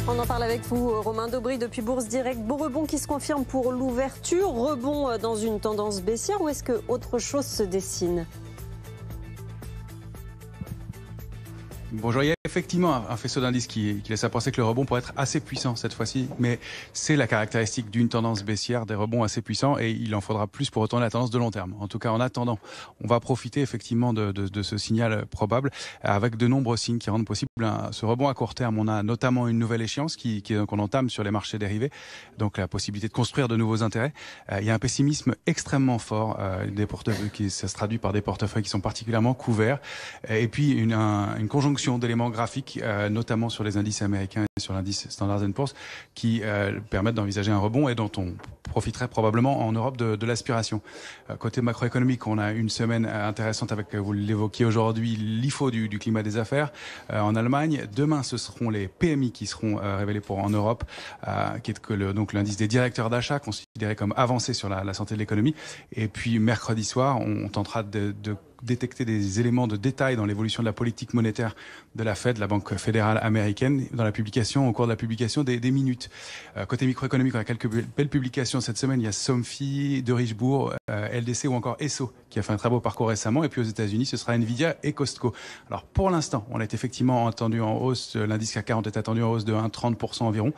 On en parle avec vous, Romain Dobry, depuis Bourse Direct. Beau rebond qui se confirme pour l'ouverture. Rebond dans une tendance baissière ou est-ce que autre chose se dessine ? Bonjour, il y a effectivement un faisceau d'indices qui laisse à penser que le rebond pourrait être assez puissant cette fois-ci, mais c'est la caractéristique d'une tendance baissière, des rebonds assez puissants, et il en faudra plus pour retourner la tendance de long terme. En tout cas, en attendant, on va profiter effectivement de ce signal probable, avec de nombreux signes qui rendent possible ce rebond à court terme. On a notamment une nouvelle échéance qu'on entame sur les marchés dérivés, donc la possibilité de construire de nouveaux intérêts. Il y a un pessimisme extrêmement fort, ça se traduit par des portefeuilles qui sont particulièrement couverts, et puis une conjonction d'éléments graphiques, notamment sur les indices américains et sur l'indice Standard & Poor's, qui permettent d'envisager un rebond et dont on profiterait probablement en Europe de l'aspiration. Côté macroéconomique, on a une semaine intéressante avec, vous l'évoquiez aujourd'hui, l'IFO du climat des affaires en Allemagne. Demain, ce seront les PMI qui seront révélés en Europe, qui est donc l'indice des directeurs d'achat, considéré comme avancé sur la santé de l'économie. Et puis mercredi soir, on tentera de détecter des éléments de détail dans l'évolution de la politique monétaire de la Fed, la Banque fédérale américaine, au cours de la publication des minutes. Côté microéconomique, on a quelques belles publications cette semaine. Il y a Somfy, De Richebourg, LDC ou encore Esso qui a fait un très beau parcours récemment. Et puis aux États-Unis, ce sera Nvidia et Costco. Alors pour l'instant, on est effectivement attendu en hausse. L'indice CAC 40 est attendu en hausse de 1,30% environ.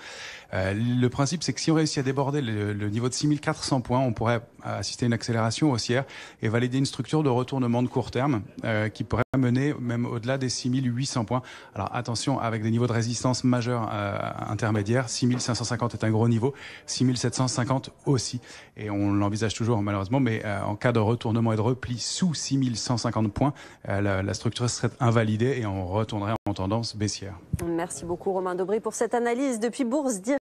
Le principe, c'est que si on réussit à déborder le niveau de 6400 points, on pourrait assister à une accélération haussière et valider une structure de retournement de court terme qui pourrait mener même au-delà des 6800 points. Alors attention, avec des niveaux de résistance majeurs intermédiaires, 6550 est un gros niveau, 6750 aussi. Et on l'envisage toujours malheureusement, mais en cas de retournement et de repli sous 6150 points, la structure serait invalidée et on retournerait en tendance baissière. Merci beaucoup Romain Dobry pour cette analyse depuis Bourse Direct.